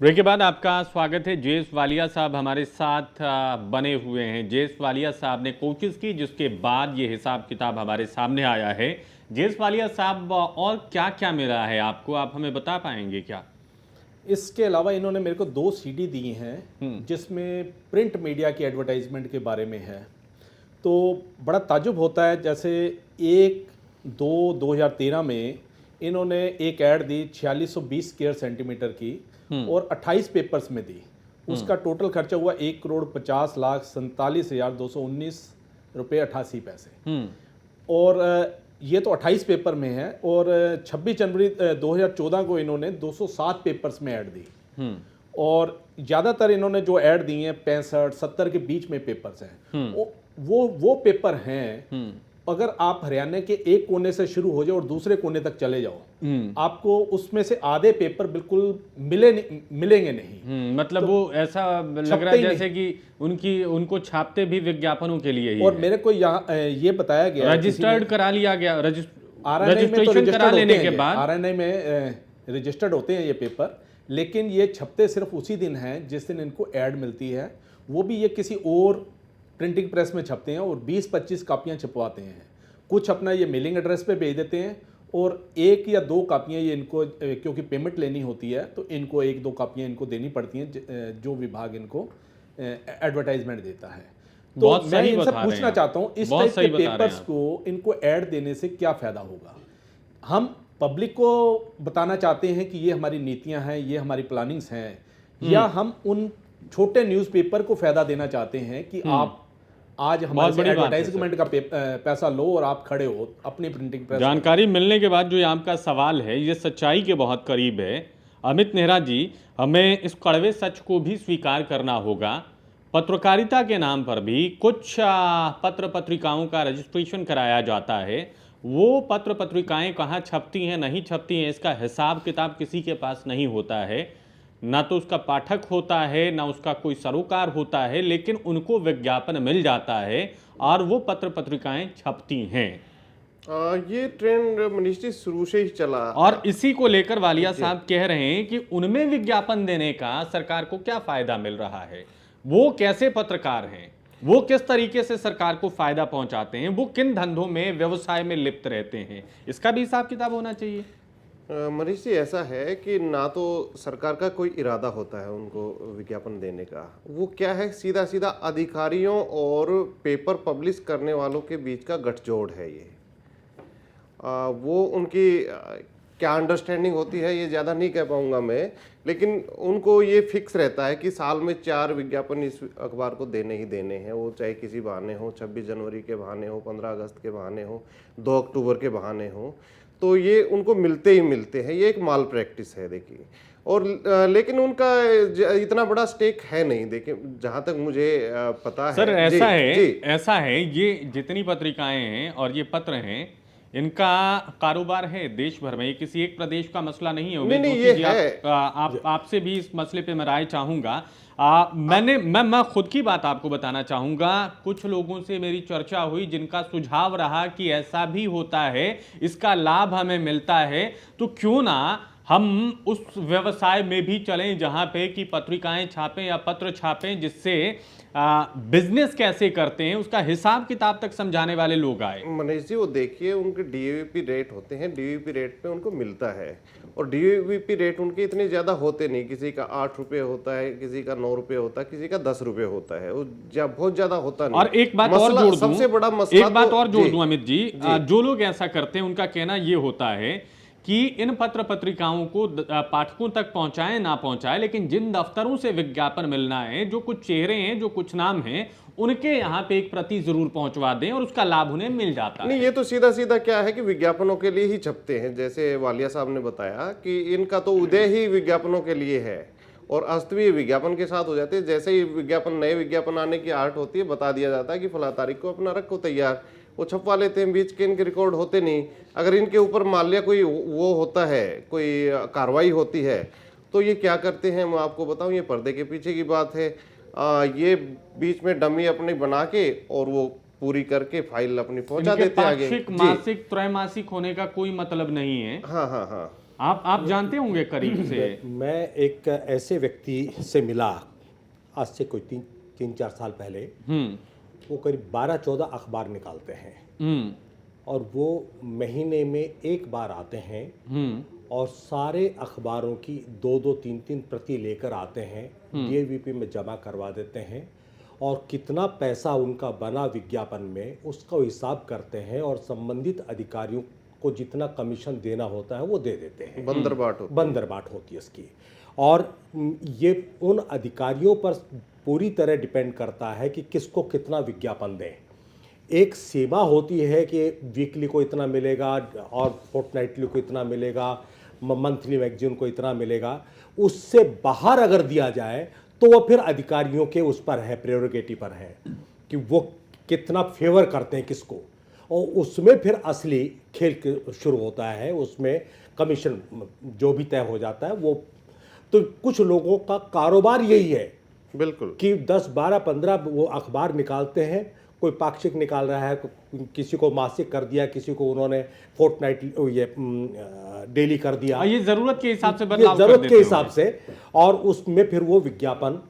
Break के बाद आपका स्वागत है। जेस वालिया साहब हमारे साथ बने हुए हैं। जेस वालिया साहब ने कोशिश की, जिसके बाद ये हिसाब किताब हमारे सामने आया है। जेस वालिया साहब, और क्या क्या मिला है आपको, आप हमें बता पाएंगे क्या? इसके अलावा इन्होंने मेरे को 2 सीडी दी हैं जिसमें प्रिंट मीडिया की एडवर्टाइजमेंट के बारे में है। तो बड़ा ताजुब होता है, जैसे 1/2/2013 में इन्होंने एक ऐड दी 4620 स्क्वायर सेंटीमीटर की और 28 पेपर्स में दी। उसका टोटल खर्चा हुआ 1,50,47,219 रुपये 88 पैसे। और ये तो 28 पेपर में है। और 26 जनवरी 2014 को इन्होंने 207 पेपर्स में ऐड दी। और ज़्यादातर इन्होंने जो ऐड दी हैं 65-70 के बीच में पेपर्स हैं। वो पेपर हैं, अगर आप हरियाणा के एक कोने से शुरू हो जाओ और दूसरे कोने तक चले जाओ, आपको उसमें से आधे पेपर बिल्कुल मिलेंगे नहीं। मतलब वो ऐसा लग रहा है जैसे कि उनको छापते भी विज्ञापनों के लिए ही और है। मेरे को यहाँ ये बताया गया, रजिस्टर्ड करा लिया गया, रजिस्ट्रेशन करा लेने के बाद आरएनआई में रजिस्टर्ड होते हैं ये पेपर। लेकिन ये छपते सिर्फ उसी दिन हैं जिस दिन इनको ऐड मिलती है। वो भी ये किसी और प्रिंटिंग प्रेस में छपते हैं और 20-25 कापियाँ छपवाते हैं। कुछ अपना ये मेलिंग एड्रेस पे भेज देते हैं और 1 या 2 कापियाँ ये इनको, क्योंकि पेमेंट लेनी होती है तो इनको 1-2 कापियाँ इनको देनी पड़ती हैं जो विभाग इनको एडवर्टाइजमेंट देता है। तो मैं इनसे पूछना चाहता हूँ, इस टाइप के पेपर्स को इनको ऐड देने से क्या फ़ायदा होगा? हम पब्लिक को बताना चाहते हैं कि ये हमारी नीतियाँ हैं, ये हमारी प्लानिंग्स हैं, या हम उन छोटे न्यूज़पेपर को फ़ायदा देना चाहते हैं कि आप आज हमारे एडवर्टाइजमेंट का पैसा लो और आप खड़े हो अपनी प्रिंटिंग प्रेस। जानकारी मिलने के बाद जो ये आपका सवाल है, ये सच्चाई के बहुत करीब है। अमित नेहरा जी, हमें इस कड़वे सच को भी स्वीकार करना होगा। पत्रकारिता के नाम पर भी कुछ पत्र पत्रिकाओं का रजिस्ट्रेशन कराया जाता है। वो पत्र पत्रिकाएं कहाँ छपती हैं, नहीं छपती हैं, इसका हिसाब किताब किसी के पास नहीं होता है। ना तो उसका पाठक होता है, ना उसका कोई सरोकार होता है, लेकिन उनको विज्ञापन मिल जाता है और वो पत्र पत्रिकाएं छपती हैं। ये ट्रेंड मनीष जी शुरू से ही चला, और इसी को लेकर वालिया साहब कह रहे हैं कि उनमें विज्ञापन देने का सरकार को क्या फायदा मिल रहा है। वो कैसे पत्रकार हैं, वो किस तरीके से सरकार को फायदा पहुंचाते हैं, वो किन धंधों में, व्यवसाय में लिप्त रहते हैं, इसका भी हिसाब किताब होना चाहिए। मनीष जी, ऐसा है कि ना तो सरकार का कोई इरादा होता है उनको विज्ञापन देने का। वो क्या है, सीधा सीधा अधिकारियों और पेपर पब्लिश करने वालों के बीच का गठजोड़ है ये। वो उनकी क्या अंडरस्टैंडिंग होती है ये ज़्यादा नहीं कह पाऊँगा मैं, लेकिन उनको ये फिक्स रहता है कि साल में 4 विज्ञापन इस अखबार को देने ही देने हैं। वो चाहे किसी बहाने हो, 26 जनवरी के बहाने हो, 15 अगस्त के बहाने हो, 2 अक्टूबर के बहाने हो, तो ये उनको मिलते ही मिलते हैं। ये एक माल प्रैक्टिस है देखिए। और लेकिन उनका इतना बड़ा स्टेक है नहीं, देखिए जहाँ तक मुझे पता है। सर ऐसा है ये जितनी पत्रिकाएं हैं और ये पत्र हैं, इनका कारोबार है देश भर में। ये किसी एक प्रदेश का मसला नहीं है। नहीं, ये है। आपसे भी इस मसले पे मैं राय चाहूंगा। मैं खुद की बात आपको बताना चाहूंगा। कुछ लोगों से मेरी चर्चा हुई जिनका सुझाव रहा कि ऐसा भी होता है, इसका लाभ हमें मिलता है, तो क्यों ना हम उस व्यवसाय में भी चलें जहां पे कि पत्रिकाएं छापें या पत्र छापें, जिससे बिजनेस कैसे करते हैं उसका हिसाब किताब तक समझाने वाले लोग आए। मनीष जी, वो देखिए उनके डीवीपी रेट होते हैं, डीवीपी रेट पे उनको मिलता है। और डीवीपी रेट उनके इतने ज़्यादा होते नहीं, किसी का 8 रुपये होता है, किसी का 9 रुपये होता है, किसी का 10 रुपये होता है। वो बहुत ज़्यादा होता नहीं। और एक बात और जोड़ दूं, सबसे बड़ा मसला, एक बात और जोड़ दूं अमित जी, जो लोग ऐसा करते हैं उनका कहना ये होता है कि इन पत्र पत्रिकाओं को पाठकों तक पहुंचाएं ना पहुंचाएं, लेकिन जिन दफ्तरों से विज्ञापन मिलना है, जो कुछ चेहरे हैं, जो कुछ नाम हैं, उनके यहाँ पे एक प्रति जरूर पहुंचवा दें और उसका लाभ उन्हें मिल जाता है। नहीं, ये तो सीधा सीधा क्या है कि विज्ञापनों के लिए ही छपते हैं। जैसे वालिया साहब ने बताया कि इनका तो उदय ही विज्ञापनों के लिए है और अस्त भी विज्ञापन के साथ हो जाते हैं। जैसे ही विज्ञापन, नए विज्ञापन आने की आहट होती है, बता दिया जाता है कि फला तारीख को अपना रखो तैयार, वो छपवा लेते हैं। बीच के इनके रिकॉर्ड होते नहीं। अगर इनके ऊपर मान लिया कोई वो होता है, कोई कार्रवाई होती है, तो ये क्या करते हैं मैं आपको बताऊं, ये पर्दे के पीछे की बात है। ये बीच में डमी अपनी बना के और वो पूरी करके फाइल अपनी पहुंचा देते हैं आगे। मासिक त्रैमासिक होने का कोई मतलब नहीं है। हाँ हाँ हाँ, आप जानते होंगे करीब से। मैं एक ऐसे व्यक्ति से मिला आज से कोई 3-4 साल पहले। वो करीब 12-14 अखबार निकालते हैं और वो महीने में एक बार आते हैं और सारे अखबारों की 2-2, 3-3 प्रति लेकर आते हैं, डीएवीपी में जमा करवा देते हैं और कितना पैसा उनका बना विज्ञापन में उसका हिसाब करते हैं और संबंधित अधिकारियों को जितना कमीशन देना होता है वो दे देते हैं। बंदरबाट होती है इसकी। और ये उन अधिकारियों पर पूरी तरह डिपेंड करता है कि किसको कितना विज्ञापन दें। एक सीमा होती है कि वीकली को इतना मिलेगा और फोर्टनाइटली को इतना मिलेगा, मंथली मैगजीन को इतना मिलेगा। उससे बाहर अगर दिया जाए तो वो फिर अधिकारियों के उस पर है, प्रेरोगेटिव पर है कि वो कितना फेवर करते हैं किसको, और उसमें फिर असली खेल शुरू होता है। उसमें कमीशन जो भी तय हो जाता है वो, तो कुछ लोगों का कारोबार यही है बिल्कुल कि 10, 12, 15 वो अखबार निकालते हैं। कोई पाक्षिक निकाल रहा है, किसी को मासिक कर दिया, किसी को उन्होंने फोर्टनाइट ये डेली कर दिया, ये जरूरत के हिसाब से ये बदलाव कर जरूरत देते के हिसाब होंगे। से, और उसमें फिर वो विज्ञापन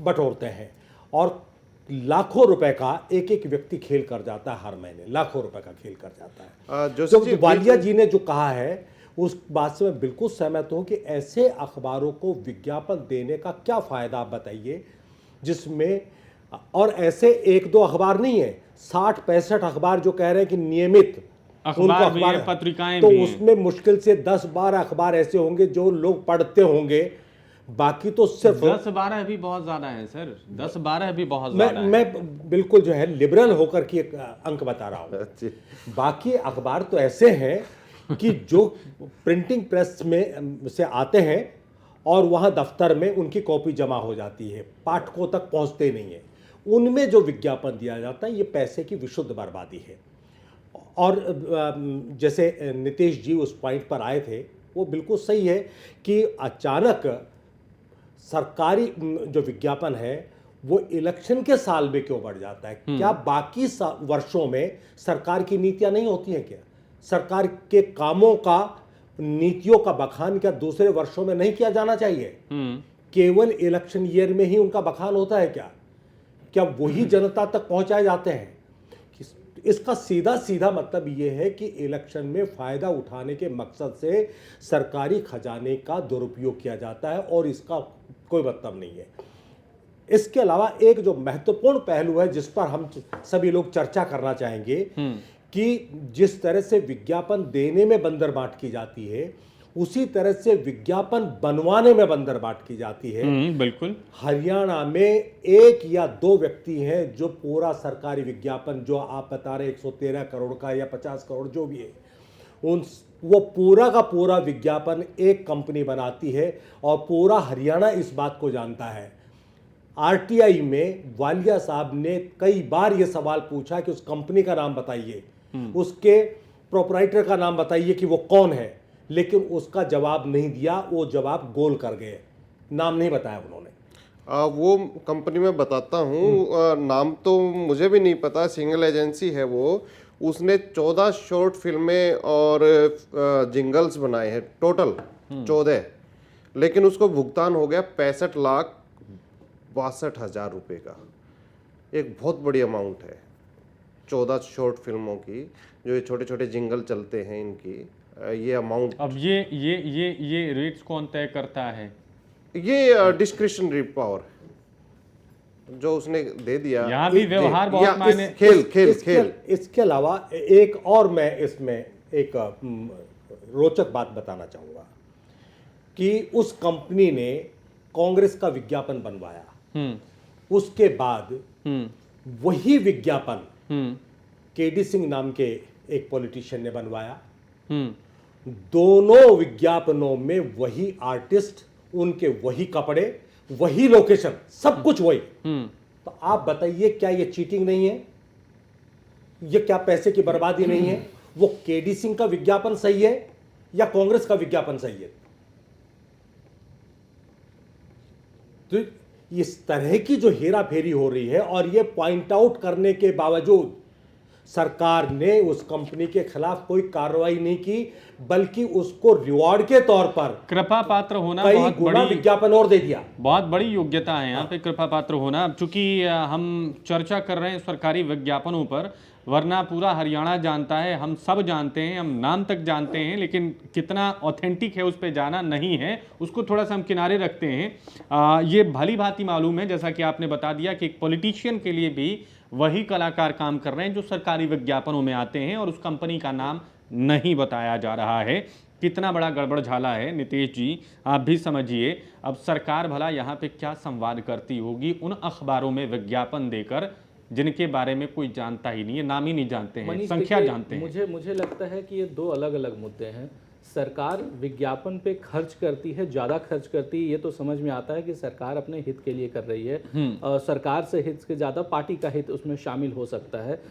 बटोरते हैं और लाखों रुपए का एक एक व्यक्ति खेल कर जाता है। हर महीने लाखों रुपए का खेल कर जाता है। जोशी जो वालिया जी ने जो कहा है उस बात से मैं बिल्कुल सहमत हूं कि ऐसे अखबारों को विज्ञापन देने का क्या फायदा, आप बताइए, जिसमें, और ऐसे 1-2 अखबार नहीं है, 60-65 अखबार जो कह रहे हैं कि नियमित अखबार भी हैं, पत्रिकाएं तो भी हैं। उसमें मुश्किल से 10-12 अखबार ऐसे होंगे जो लोग पढ़ते होंगे, बाकी तो सिर्फ 10-12 भी बहुत ज्यादा है सर, 10-12 भी बहुत ज्यादा है। मैं बिल्कुल जो है लिबरल होकर के एक अंक बता रहा हूँ। बाकी अखबार तो ऐसे हैं कि जो प्रिंटिंग प्रेस में से आते हैं और वहाँ दफ्तर में उनकी कॉपी जमा हो जाती है, पाठकों तक पहुँचते नहीं है। उनमें जो विज्ञापन दिया जाता है ये पैसे की विशुद्ध बर्बादी है। और जैसे नीतीश जी उस पॉइंट पर आए थे, वो बिल्कुल सही है कि अचानक सरकारी जो विज्ञापन है वो इलेक्शन के साल में क्यों बढ़ जाता है? क्या बाकी वर्षों में सरकार की नीतियां नहीं होती हैं क्या? सरकार के कामों का, नीतियों का बखान क्या दूसरे वर्षों में नहीं किया जाना चाहिए? केवल इलेक्शन ईयर में ही उनका बखान होता है क्या? क्या वही जनता तक पहुंचाए जाते हैं? इसका सीधा सीधा मतलब ये है कि इलेक्शन में फायदा उठाने के मकसद से सरकारी खजाने का दुरुपयोग किया जाता है और इसका कोई मतलब नहीं है। इसके अलावा एक जो महत्वपूर्ण पहलू है जिस पर हम सभी लोग चर्चा करना चाहेंगे कि जिस तरह से विज्ञापन देने में बंदरबाट की जाती है, उसी तरह से विज्ञापन बनवाने में बंदरबाट की जाती है। बिल्कुल। हरियाणा में 1 या 2 व्यक्ति हैं जो पूरा सरकारी विज्ञापन, जो आप बता रहे 113 करोड़ का या 50 करोड़ जो भी है, वो पूरा का पूरा विज्ञापन एक कंपनी बनाती है और पूरा हरियाणा इस बात को जानता है। आरटीआई में वालिया साहब ने कई बार ये सवाल पूछा कि उस कंपनी का नाम बताइए, उसके प्रोपराइटर का नाम बताइए कि वो कौन है, लेकिन उसका जवाब नहीं दिया। वो जवाब गोल कर गए, नाम नहीं बताया उन्होंने। वो कंपनी में बताता हूँ, नाम तो मुझे भी नहीं पता, सिंगल एजेंसी है वो। उसने 14 शॉर्ट फिल्में और जिंगल्स बनाए हैं, टोटल 14, लेकिन उसको भुगतान हो गया 65,62,000 रुपये का। एक बहुत बड़ी अमाउंट है 14 शॉर्ट फिल्मों की, जो ये छोटे छोटे जिंगल चलते हैं इनकी, ये अमाउंट। अब ये रेट्स कौन तय करता है? ये डिस्क्रिशनरी पावर जो उसने दे दिया। यहाँ भी व्यवहार बहुत मायने। खेल। इसके अलावा एक और मैं इसमें एक रोचक बात बताना चाहूँगा कि उस कंपनी ने कांग्रेस का विज्ञापन बनवाया, उसके बाद वही विज्ञापन केडी सिंह नाम के एक पॉलिटिशियन ने बनवाया। दोनों विज्ञापनों में वही आर्टिस्ट, उनके वही कपड़े, वही लोकेशन, सब कुछ वही। तो आप बताइए क्या ये चीटिंग नहीं है? ये क्या पैसे की बर्बादी नहीं है? वो केडी सिंह का विज्ञापन सही है या कांग्रेस का विज्ञापन सही है? तो इस तरह की जो हेरा फेरी हो रही है, और ये पॉइंट आउट करने के बावजूद सरकार ने उस कंपनी के खिलाफ कोई कार्रवाई नहीं की, बल्कि उसको रिवॉर्ड के तौर पर कृपा पात्र होना कई बहुत गुना बड़ी विज्ञापन और दे दिया। बहुत बड़ी योग्यता है यहाँ पे कृपा पात्र होना। अब चूंकि हम चर्चा कर रहे हैं सरकारी विज्ञापनों पर, वरना पूरा हरियाणा जानता है, हम सब जानते हैं, हम नाम तक जानते हैं, लेकिन कितना ऑथेंटिक है उस पर जाना नहीं है, उसको थोड़ा सा हम किनारे रखते हैं। ये भली भांति मालूम है, जैसा कि आपने बता दिया, कि एक पॉलिटिशियन के लिए भी वही कलाकार काम कर रहे हैं जो सरकारी विज्ञापनों में आते हैं, और उस कंपनी का नाम नहीं बताया जा रहा है। कितना बड़ा गड़बड़ झाला है नीतीश जी, आप भी समझिए। अब सरकार भला यहाँ पे क्या संवाद करती होगी उन अखबारों में विज्ञापन देकर जिनके बारे में कोई जानता ही नहीं है, नाम ही नहीं जानते हैं, मनीष, संख्या देखिए, जानते हैं। मुझे लगता है कि ये दो अलग अलग मुद्दे हैं। सरकार विज्ञापन पे खर्च करती है, ज़्यादा खर्च करती है, ये तो समझ में आता है कि सरकार अपने हित के लिए कर रही है। सरकार से हित के ज़्यादा पार्टी का हित उसमें शामिल हो सकता है,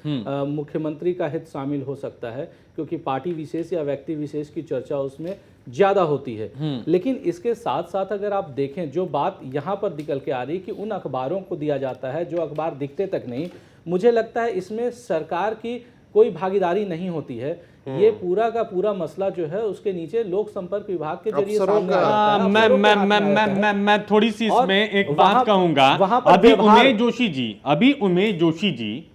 मुख्यमंत्री का हित शामिल हो सकता है, क्योंकि पार्टी विशेष या व्यक्ति विशेष की चर्चा उसमें ज़्यादा होती है। लेकिन इसके साथ साथ अगर आप देखें, जो बात यहाँ पर निकल के आ रही कि उन अखबारों को दिया जाता है जो अखबार दिखते तक नहीं, मुझे लगता है इसमें सरकार की कोई भागीदारी नहीं होती है। ये पूरा का पूरा मसला जो है उसके नीचे लोक संपर्क विभाग के जरिए सामने आता है, अफसरों के हाथ में आता है। मैं थोड़ी सी और इसमें एक वहाँ- बात कहूंगा। वहाँ पर अभी व्यवहार- उमेश जोशी जी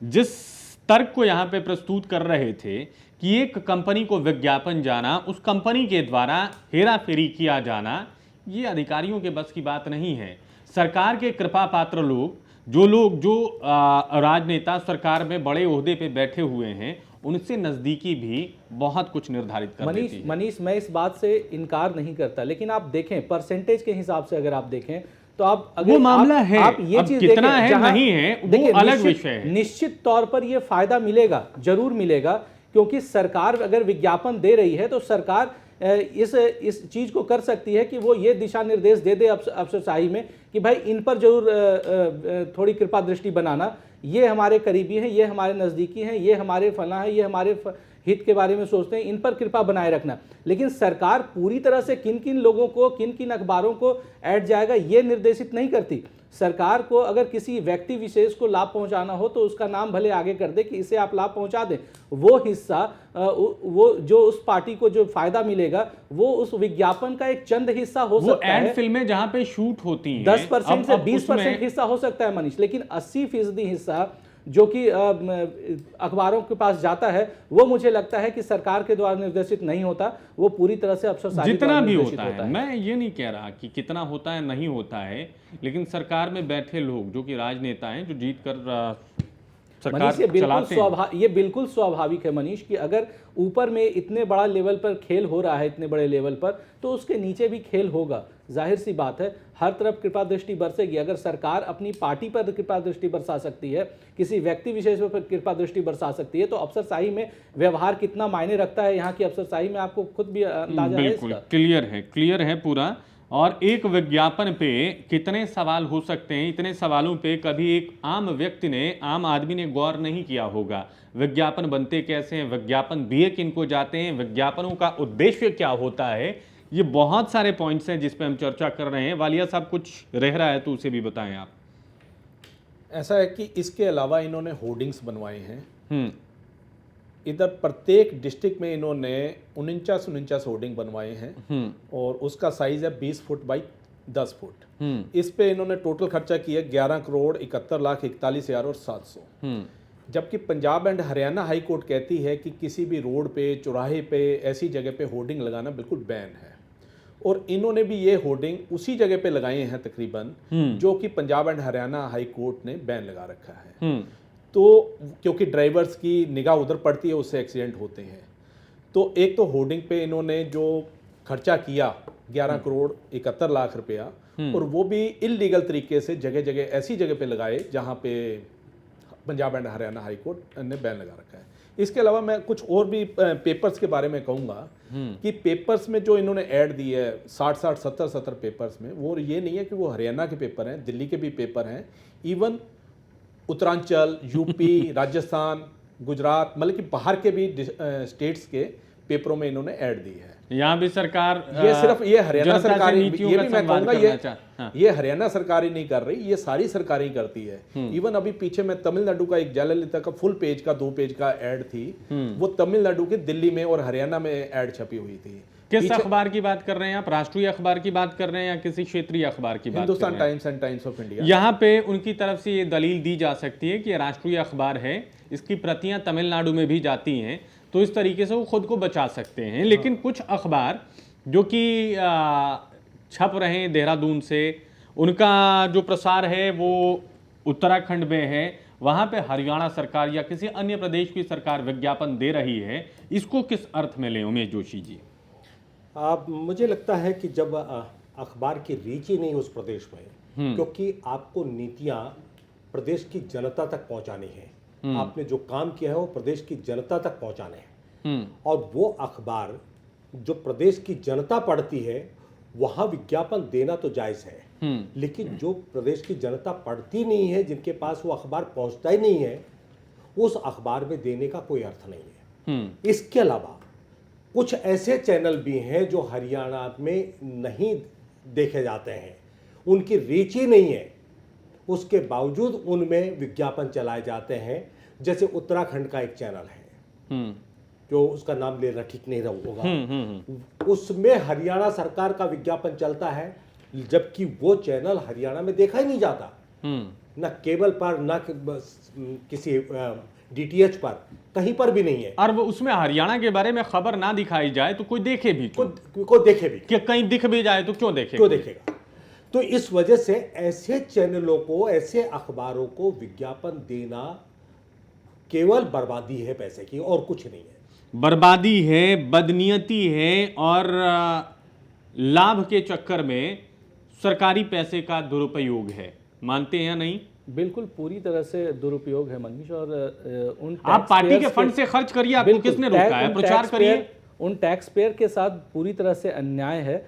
जिस तर्क को यहाँ पे प्रस्तुत कर रहे थे कि एक कंपनी को विज्ञापन जाना, उस कंपनी के द्वारा हेरा फेरी किया जाना, ये अधिकारियों के बस की बात नहीं है। सरकार के कृपा पात्र लोग जो राजनेता सरकार में बड़े ओहदे पे बैठे हुए हैं, उनसे नजदीकी भी बहुत कुछ निर्धारित कर देती है। मनीष, मैं इस बात से इनकार नहीं करता, लेकिन आप देखें परसेंटेज के हिसाब से, अगर आप देखें तो आप अगर वो मामला आप, है, आप ये अब चीज कितना देखें, है जहां- नहीं है वो देखिए, अलग निश्चित- विषय है। निश्चित तौर पर ये फायदा मिलेगा, जरूर मिलेगा, क्योंकि सरकार अगर विज्ञापन दे रही है तो सरकार इस चीज को कर सकती है कि वो ये दिशा निर्देश दे दे अफसरशाही में कि भाई इन पर जरूर थोड़ी कृपा दृष्टि बनाना, ये हमारे करीबी हैं, ये हमारे नज़दीकी हैं, ये हमारे फला हैं, ये हमारे हित के बारे में सोचते हैं, इन पर कृपा बनाए रखना। लेकिन सरकार पूरी तरह से किन किन लोगों को, किन किन अखबारों को ऐड जाएगा ये निर्देशित नहीं करती। सरकार को अगर किसी व्यक्ति विशेष को लाभ पहुंचाना हो तो उसका नाम भले आगे कर दे कि इसे आप लाभ पहुंचा दें, वो हिस्सा वो जो उस पार्टी को जो फायदा मिलेगा वो उस विज्ञापन का एक चंद हिस्सा हो सकता है। एड फिल्में जहां पे शूट होती हैं 10% से अब 20% हिस्सा हो सकता है मनीष, लेकिन 80% हिस्सा जो कि अखबारों के पास जाता है वो मुझे लगता है कि सरकार के द्वारा निर्देशित नहीं होता, वो पूरी तरह से अफसरशाही जितना द्वारा भी निर्देशित होता है। मैं ये नहीं कह रहा कि कितना होता है नहीं होता है, लेकिन सरकार में बैठे लोग जो कि राजनेता हैं, जो जीत कर सरकार मनीष, चलाते हैं, ये बिल्कुल स्वाभाविक है मनीष कि अगर ऊपर में इतने बड़ा लेवल पर खेल हो रहा है, इतने बड़े लेवल पर, तो उसके नीचे भी खेल होगा। जाहिर सी बात है, हर तरफ कृपा दृष्टि बरसेगी। अगर सरकार अपनी पार्टी पर कृपा दृष्टि बरसा सकती है, किसी व्यक्ति विशेष पर कृपा दृष्टि बरसा सकती है, तो अफसरशाही में व्यवहार कितना मायने रखता है यहाँ की अफसरशाही में आपको खुद भी अंदाजा है बिल्कुल इसका। क्लियर है पूरा। और एक विज्ञापन पे कितने सवाल हो सकते हैं, इतने सवालों पे कभी एक आम व्यक्ति ने, आम आदमी ने गौर नहीं किया होगा। विज्ञापन बनते कैसे हैं, विज्ञापन दिए किनको जाते हैं, विज्ञापनों का उद्देश्य क्या होता है, ये बहुत सारे पॉइंट्स हैं जिस पे हम चर्चा कर रहे हैं। वालिया साहब कुछ रह रहा है तो उसे भी बताएं आप। ऐसा है कि इसके अलावा इन्होंने होर्डिंग्स बनवाए हैं। इधर प्रत्येक डिस्ट्रिक्ट में इन्होंने 49 होर्डिंग बनवाए हैं और उसका साइज है 20 फुट बाई 10 फुट। इस पे इन्होंने टोटल खर्चा किया 11,71,41,700। जबकि Punjab and Haryana high court कहती है कि किसी भी रोड पे, चौराहे पे, ऐसी जगह पे होर्डिंग लगाना बिल्कुल बैन है। और इन्होंने भी ये होर्डिंग उसी जगह पे लगाए हैं तकरीबन जो कि Punjab and Haryana high court ने बैन लगा रखा है। तो क्योंकि ड्राइवर्स की निगाह उधर पड़ती है, उससे एक्सीडेंट होते हैं। तो एक तो होर्डिंग पे इन्होंने जो खर्चा किया 11,71,00,000 रुपया, और वो भी इलीगल तरीके से जगह जगह ऐसी जगह पे लगाए जहाँ पे Punjab and Haryana high court ने बैन लगा रखा है। इसके अलावा मैं कुछ और भी पेपर्स के बारे में कहूँगा कि पेपर्स में जो इन्होंने ऐड दी है 60-60, 70-70 पेपर्स में, वो ये नहीं है कि वो हरियाणा के पेपर हैं, दिल्ली के भी पेपर हैं, इवन उत्तरांचल, यूपी, राजस्थान, गुजरात, मतलब कि बाहर के भी स्टेट्स के पेपरों में इन्होंने ऐड दी है। यहाँ भी सरकार ये सिर्फ ये हरियाणा जनता से सरकार ही- नीतियों ये का भी मैं संवाद कहूंगा करना हाँ। ये हरियाणा सरकार ही नहीं कर रही, ये सारी सरकारें ही करती है। इवन अभी पीछे मैं तमिलनाडु का एक जयललिता का फुल पेज का 2 पेज का एड थी, वो तमिलनाडु के दिल्ली में और हरियाणा में एड छपी हुई थी। किस अखबार की बात कर रहे हैं आप? राष्ट्रीय अखबार की बात कर रहे हैं या किसी क्षेत्रीय अखबार की बात कर हिंदुस्तान रहे हैं? Times and times of India. यहाँ पे उनकी तरफ से ये दलील दी जा सकती है कि ये राष्ट्रीय अखबार है, इसकी प्रतियां तमिलनाडु में भी जाती हैं, तो इस तरीके से वो खुद को बचा सकते हैं। लेकिन कुछ अखबार जो कि छप रहे हैं देहरादून से, उनका जो प्रसार है वो उत्तराखंड में है, वहाँ पे हरियाणा सरकार या किसी अन्य प्रदेश की सरकार विज्ञापन दे रही है, इसको किस अर्थ में लें उमेश जोशी जी? मुझे लगता है कि जब अखबार की रीच ही नहीं उस प्रदेश में, क्योंकि आपको नीतियां प्रदेश की जनता तक पहुंचानी है, आपने जो काम किया है वो प्रदेश की जनता तक पहुंचाने हैं, और वो अखबार जो प्रदेश की जनता पढ़ती है वहां विज्ञापन देना तो जायज है, लेकिन जो प्रदेश की जनता पढ़ती नहीं है, जिनके पास वो अखबार पहुंचता ही नहीं है, उस अखबार में देने का कोई अर्थ नहीं है। इसके अलावा कुछ ऐसे चैनल भी हैं जो हरियाणा में नहीं देखे जाते हैं, उनकी रीच ही नहीं है, उसके बावजूद उनमें विज्ञापन चलाए जाते हैं। जैसे उत्तराखंड का एक चैनल है जो उसका नाम लेना ठीक नहीं होगा, उसमें हरियाणा सरकार का विज्ञापन चलता है, जबकि वो चैनल हरियाणा में देखा ही नहीं जाता, ना केबल पर, ना किसी डीटीएच पर, कहीं पर भी नहीं है। और वो उसमें हरियाणा के बारे में खबर ना दिखाई जाए तो कोई देखे भी क्यों? को देखे भी कि कहीं दिख भी जाए तो क्यों देखे? क्यों देखेगा? तो इस वजह से ऐसे चैनलों को, ऐसे अखबारों को विज्ञापन देना केवल बर्बादी है पैसे की, और कुछ नहीं है। बर्बादी है, बदनीयती है, और लाभ के चक्कर में सरकारी पैसे का दुरुपयोग है। मानते हैं या नहीं? बिल्कुल पूरी तरह से दुरुपयोग है मनीष। और उन आप पार्टी के फंड से खर्च करिए, आपको किसने रोका है? प्रचार करिए। उन टैक्स पेयर के साथ पूरी तरह से अन्याय है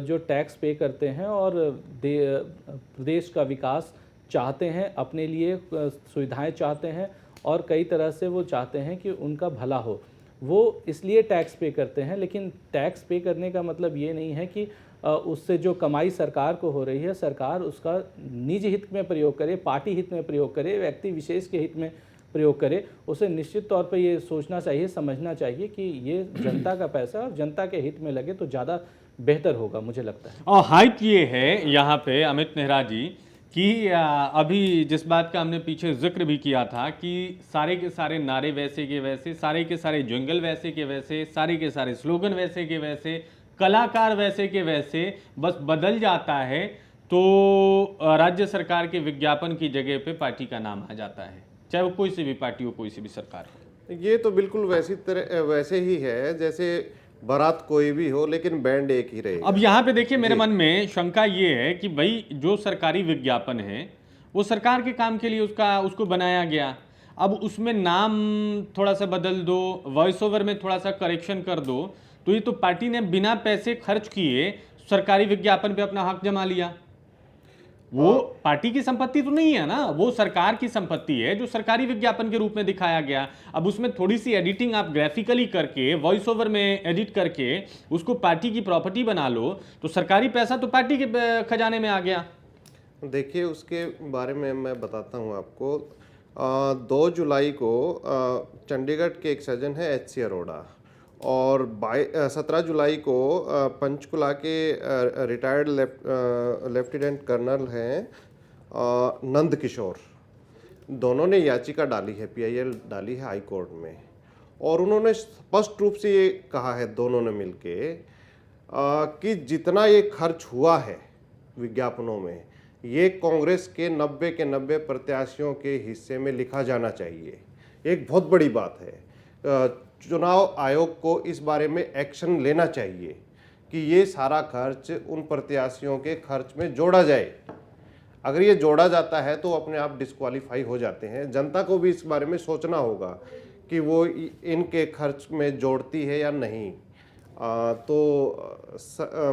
जो टैक्स पे करते हैं और प्रदेश का विकास चाहते हैं, अपने लिए सुविधाएं चाहते हैं, और कई तरह से वो चाहते हैं कि उनका भला हो, वो इसलिए टैक्स पे करते हैं। लेकिन टैक्स पे करने का मतलब ये नहीं है कि उससे जो कमाई सरकार को हो रही है, सरकार उसका निज हित में प्रयोग करे, पार्टी हित में प्रयोग करे, व्यक्ति विशेष के हित में प्रयोग करे। उसे निश्चित तौर पर ये सोचना चाहिए, समझना चाहिए कि ये जनता का पैसा और जनता के हित में लगे तो ज़्यादा बेहतर होगा, मुझे लगता है। और हाइट ये है यहाँ पे अमित नेहरा जी कि अभी जिस बात का हमने पीछे जिक्र भी किया था कि सारे के सारे नारे वैसे के वैसे, सारे के सारे जिंगल वैसे के वैसे, सारे के सारे स्लोगन वैसे के वैसे, कलाकार वैसे के वैसे, बस बदल जाता है तो राज्य सरकार के विज्ञापन की जगह पे पार्टी का नाम आ जाता है, चाहे वो कोई सी भी पार्टी हो, कोई सी भी सरकार हो। ये तो बिल्कुल वैसे ही है जैसे बारात कोई भी हो लेकिन बैंड एक ही रहे। अब यहाँ पे देखिए मेरे मन में शंका ये है कि भाई जो सरकारी विज्ञापन है वो सरकार के काम के लिए उसको बनाया गया, अब उसमें नाम थोड़ा सा बदल दो, वॉइस ओवर में थोड़ा सा करेक्शन कर दो, तो ये तो पार्टी ने बिना पैसे खर्च किए सरकारी विज्ञापन पे अपना हक जमा लिया। वो पार्टी की संपत्ति तो नहीं है ना, वो सरकार की संपत्ति है जो सरकारी विज्ञापन के रूप में दिखाया गया। अब उसमें थोड़ी सी एडिटिंग आप ग्राफिकली करके, वॉइस ओवर में एडिट करके उसको पार्टी की प्रॉपर्टी बना लो तो सरकारी पैसा तो पार्टी के खजाने में आ गया। देखिए उसके बारे में मैं बताता हूँ आपको। 2 जुलाई को चंडीगढ़ के एक सर्जन है HC अरोड़ा, और 17 जुलाई को पंचकुला के रिटायर्ड लेफ्टिनेंट कर्नल हैं नंद किशोर, दोनों ने याचिका डाली है, PIL डाली है हाई कोर्ट में, और उन्होंने स्पष्ट रूप से ये कहा है दोनों ने मिलके कि जितना ये खर्च हुआ है विज्ञापनों में, ये कांग्रेस के 90 के 90 प्रत्याशियों के हिस्से में लिखा जाना चाहिए। एक बहुत बड़ी बात है। चुनाव आयोग को इस बारे में एक्शन लेना चाहिए कि ये सारा खर्च उन प्रत्याशियों के खर्च में जोड़ा जाए। अगर ये जोड़ा जाता है तो अपने आप डिस्क्वालीफाई हो जाते हैं। जनता को भी इस बारे में सोचना होगा कि वो इनके खर्च में जोड़ती है या नहीं।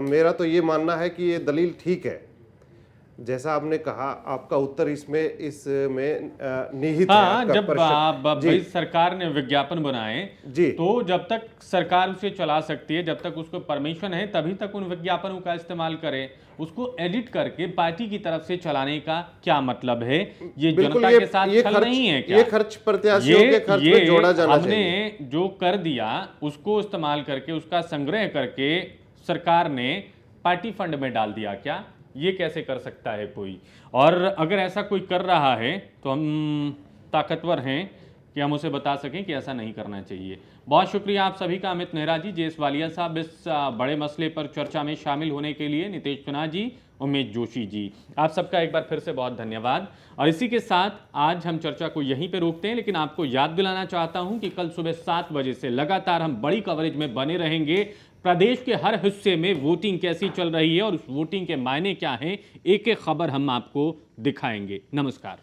मेरा तो ये मानना है कि ये दलील ठीक है। जैसा आपने कहा, आपका उत्तर इसमें निहित है। हाँ, आपका जब प्रश्न। भाई सरकार ने विज्ञापन बनाए जी। तो जब तक सरकार उसे चला सकती है, जब तक उसको परमिशन है, तभी तक उन विज्ञापनों का इस्तेमाल करे। उसको एडिट करके पार्टी की तरफ से चलाने का क्या मतलब है? ये बिल्कुल, जनता के साथ छल खर्च, नहीं है क्या? ये खर्च प्रत्याशियों के खर्च में जोड़ा जाना चाहिए। हमने जो कर दिया उसको इस्तेमाल करके, उसका संग्रह करके सरकार ने पार्टी फंड में डाल दिया क्या? ये कैसे कर सकता है कोई? और अगर ऐसा कोई कर रहा है तो हम ताकतवर हैं कि हम उसे बता सकें कि ऐसा नहीं करना चाहिए। बहुत शुक्रिया आप सभी का, अमित नेहरा जी, जेएस वालिया साहब, इस बड़े मसले पर चर्चा में शामिल होने के लिए, नितेश चुना जी, उमेश जोशी जी, आप सबका एक बार फिर से बहुत धन्यवाद। और इसी के साथ आज हम चर्चा को यहीं पे रोकते हैं, लेकिन आपको याद दिलाना चाहता हूं कि कल सुबह 7 बजे से लगातार हम बड़ी कवरेज में बने रहेंगे। प्रदेश के हर हिस्से में वोटिंग कैसी चल रही है और उस वोटिंग के मायने क्या हैं, एक एक खबर हम आपको दिखाएंगे। नमस्कार।